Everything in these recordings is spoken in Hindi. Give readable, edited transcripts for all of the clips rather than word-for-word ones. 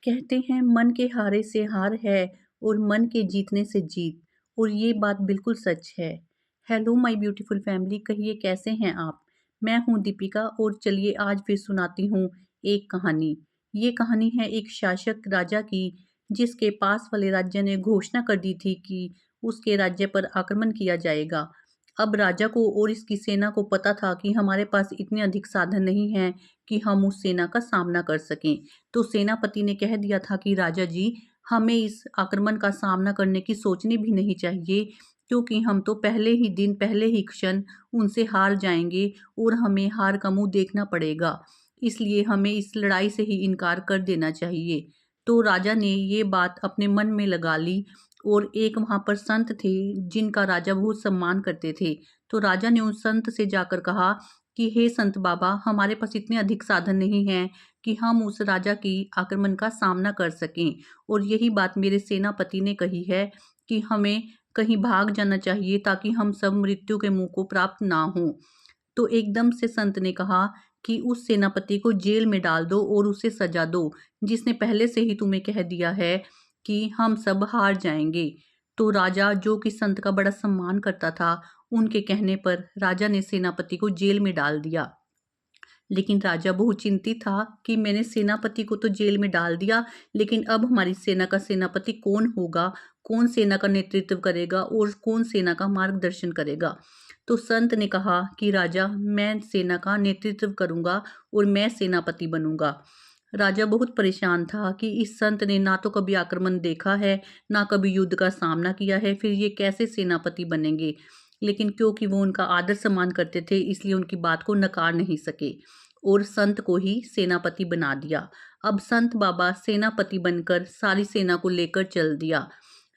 कहते हैं मन के हारे से हार है और मन के जीतने से जीत। और ये बात बिल्कुल सच है। हेलो माय ब्यूटीफुल फैमिली, कहिए कैसे हैं आप। मैं हूँ दीपिका और चलिए आज फिर सुनाती हूँ एक कहानी। ये कहानी है एक शासक राजा की, जिसके पास वाले राज्य ने घोषणा कर दी थी कि उसके राज्य पर आक्रमण किया जाएगा। अब राजा को और इसकी सेना को पता था कि हमारे पास इतने अधिक साधन नहीं हैं कि हम उस सेना का सामना कर सकें। तो सेनापति ने कह दिया था कि राजा जी, हमें इस आक्रमण का सामना करने की सोचनी भी नहीं चाहिए, क्योंकि हम तो पहले ही क्षण उनसे हार जाएंगे और हमें हार का मुंह देखना पड़ेगा। इसलिए हमें इस लड़ाई से ही इनकार कर देना चाहिए। तो राजा ने ये बात अपने मन में लगा ली। और एक वहां पर संत थे जिनका राजा बहुत सम्मान करते थे। तो राजा ने उन संत से जाकर कहा कि हे संत बाबा, हमारे पास इतने अधिक साधन नहीं हैं कि हम उस राजा की आक्रमण का सामना कर सकें। और यही बात मेरे सेनापति ने कही है कि हमें कहीं भाग जाना चाहिए ताकि हम सब मृत्यु के मुंह को प्राप्त ना हो। तो एकदम से संत ने कहा कि उस सेनापति को जेल में डाल दो और उसे सजा दो, जिसने पहले से ही तुम्हें कह दिया है कि हम सब हार जाएंगे। तो राजा, जो कि संत का बड़ा सम्मान करता था, उनके कहने पर राजा ने सेनापति को जेल में डाल दिया। लेकिन राजा बहुत चिंतित था कि मैंने सेनापति को तो जेल में डाल दिया, लेकिन अब हमारी सेना का सेनापति कौन होगा, कौन सेना का नेतृत्व करेगा और कौन सेना का मार्गदर्शन करेगा। तो संत ने कहा कि राजा, मैं सेना का नेतृत्व करूंगा और मैं सेनापति बनूंगा। राजा बहुत परेशान था कि इस संत ने ना तो कभी आक्रमण देखा है, ना कभी युद्ध का सामना किया है, फिर ये कैसे सेनापति बनेंगे। लेकिन क्योंकि वो उनका आदर सम्मान करते थे, इसलिए उनकी बात को नकार नहीं सके और संत को ही सेनापति बना दिया। अब संत बाबा सेनापति बनकर सारी सेना को लेकर चल दिया।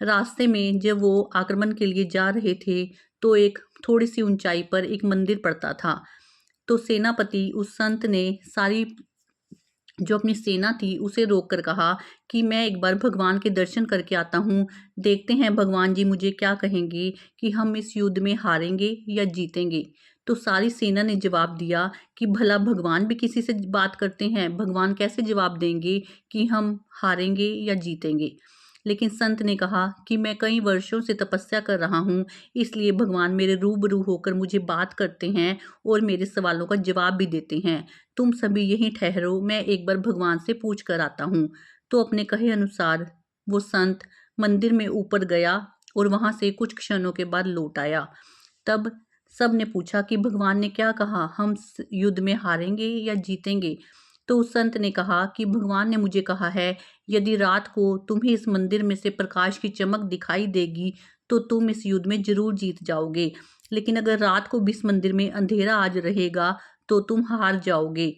रास्ते में जब वो आक्रमण के लिए जा रहे थे, तो एक थोड़ी सी ऊंचाई पर एक मंदिर पड़ता था। तो सेनापति उस संत ने सारी जो अपनी सेना थी उसे रोककर कहा कि मैं एक बार भगवान के दर्शन करके आता हूँ। देखते हैं भगवान जी मुझे क्या कहेंगे कि हम इस युद्ध में हारेंगे या जीतेंगे। तो सारी सेना ने जवाब दिया कि भला भगवान भी किसी से बात करते हैं, भगवान कैसे जवाब देंगे कि हम हारेंगे या जीतेंगे। लेकिन संत ने कहा कि मैं कई वर्षों से तपस्या कर रहा हूँ, इसलिए भगवान मेरे रूबरू होकर मुझे बात करते हैं और मेरे सवालों का जवाब भी देते हैं। तुम सभी यहीं ठहरो, मैं एक बार भगवान से पूछ कर आता हूँ। तो अपने कहे अनुसार वो संत मंदिर में ऊपर गया और वहां से कुछ क्षणों के बाद लौट आया। तब सब ने पूछा कि भगवान ने क्या कहा, हम युद्ध में हारेंगे या जीतेंगे। तो उस संत ने कहा कि भगवान ने मुझे कहा है, यदि रात को तुम्हें इस मंदिर में से प्रकाश की चमक दिखाई देगी तो तुम इस युद्ध में जरूर जीत जाओगे। लेकिन अगर रात को भी इस मंदिर में अंधेरा आज रहेगा तो तुम हार जाओगे।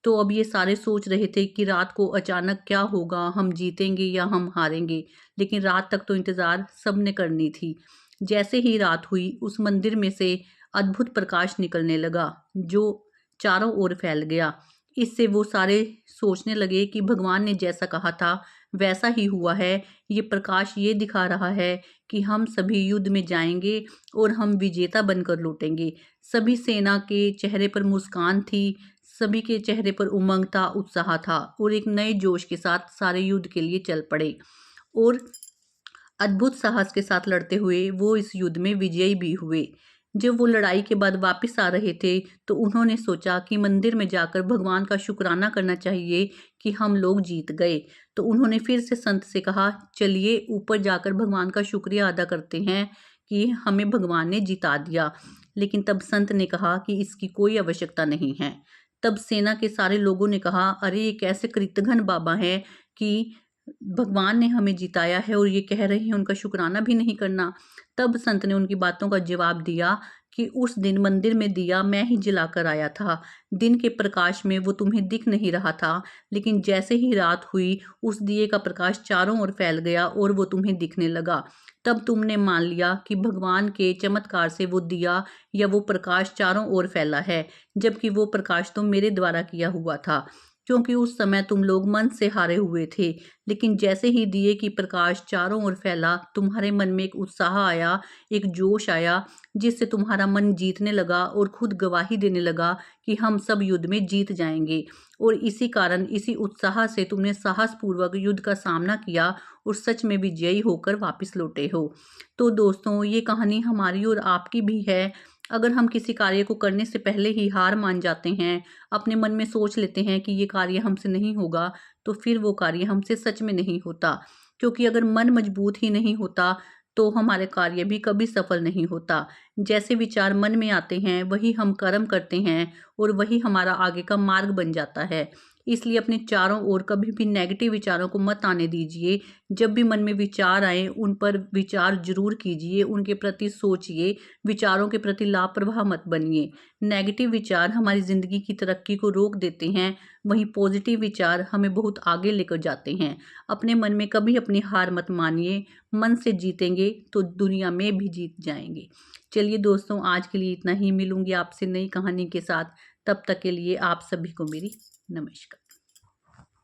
तो अब ये सारे सोच रहे थे कि रात को अचानक क्या होगा, हम जीतेंगे या हम हारेंगे। लेकिन रात तक तो इंतजार सबने करनी थी। जैसे ही रात हुई, उस मंदिर में से अद्भुत प्रकाश निकलने लगा जो चारों ओर फैल गया। इससे वो सारे सोचने लगे कि भगवान ने जैसा कहा था वैसा ही हुआ है। ये प्रकाश ये दिखा रहा है कि हम सभी युद्ध में जाएंगे और हम विजेता बनकर लौटेंगे। सभी सेना के चेहरे पर मुस्कान थी, सभी के चेहरे पर उमंग था, उत्साह था और एक नए जोश के साथ सारे युद्ध के लिए चल पड़े। और अद्भुत साहस के साथ लड़ते हुए वो इस युद्ध में विजयी भी हुए। जब वो लड़ाई के बाद वापस आ रहे थे, तो उन्होंने सोचा कि मंदिर में जाकर भगवान का शुक्राना करना चाहिए कि हम लोग जीत गए। तो उन्होंने फिर से संत से कहा, चलिए ऊपर जाकर भगवान का शुक्रिया अदा करते हैं कि हमें भगवान ने जिता दिया। लेकिन तब संत ने कहा कि इसकी कोई आवश्यकता नहीं है। तब सेना के सारे लोगों ने कहा, अरे ये कैसे कृतघ्न बाबा हैं कि भगवान ने हमें जिताया है और ये कह रहे हैं उनका शुक्राना भी नहीं करना। तब संत ने उनकी बातों का जवाब दिया कि उस दिन मंदिर में दिया मैं ही जलाकर आया था। दिन के प्रकाश में वो तुम्हें दिख नहीं रहा था, लेकिन जैसे ही रात हुई उस दिए का प्रकाश चारों ओर फैल गया और वो तुम्हें दिखने लगा। तब तुमने मान लिया कि भगवान के चमत्कार से वो दिया या वो प्रकाश चारों ओर फैला है, जबकि वो प्रकाश तो मेरे द्वारा किया हुआ था, क्योंकि उस समय तुम लोग मन से हारे हुए थे। लेकिन जैसे ही दिए की प्रकाश चारों ओर फैला, तुम्हारे मन में एक उत्साह आया, एक जोश आया, जिससे तुम्हारा मन जीतने लगा और खुद गवाही देने लगा कि हम सब युद्ध में जीत जाएंगे। और इसी कारण, इसी उत्साह से तुमने साहसपूर्वक युद्ध का सामना किया और सच में विजयी होकर वापस लौटे हो। तो दोस्तों, ये कहानी हमारी और आपकी भी है। अगर हम किसी कार्य को करने से पहले ही हार मान जाते हैं, अपने मन में सोच लेते हैं कि ये कार्य हमसे नहीं होगा, तो फिर वो कार्य हमसे सच में नहीं होता। क्योंकि अगर मन मजबूत ही नहीं होता, तो हमारे कार्य भी कभी सफल नहीं होता। जैसे विचार मन में आते हैं, वही हम कर्म करते हैं और वही हमारा आगे का मार्ग बन जाता है। इसलिए अपने चारों ओर कभी भी नेगेटिव विचारों को मत आने दीजिए। जब भी मन में विचार आए, उन पर विचार जरूर कीजिए, उनके प्रति सोचिए, विचारों के प्रति लापरवाह मत बनिए। नेगेटिव विचार हमारी ज़िंदगी की तरक्की को रोक देते हैं, वहीं पॉजिटिव विचार हमें बहुत आगे लेकर जाते हैं। अपने मन में कभी अपनी हार मत मानिए, मन से जीतेंगे तो दुनिया में भी जीत जाएंगे। चलिए दोस्तों, आज के लिए इतना ही। मिलूंगी आपसे नई कहानी के साथ। तब तक के लिए आप सभी को मेरी नमस्कार।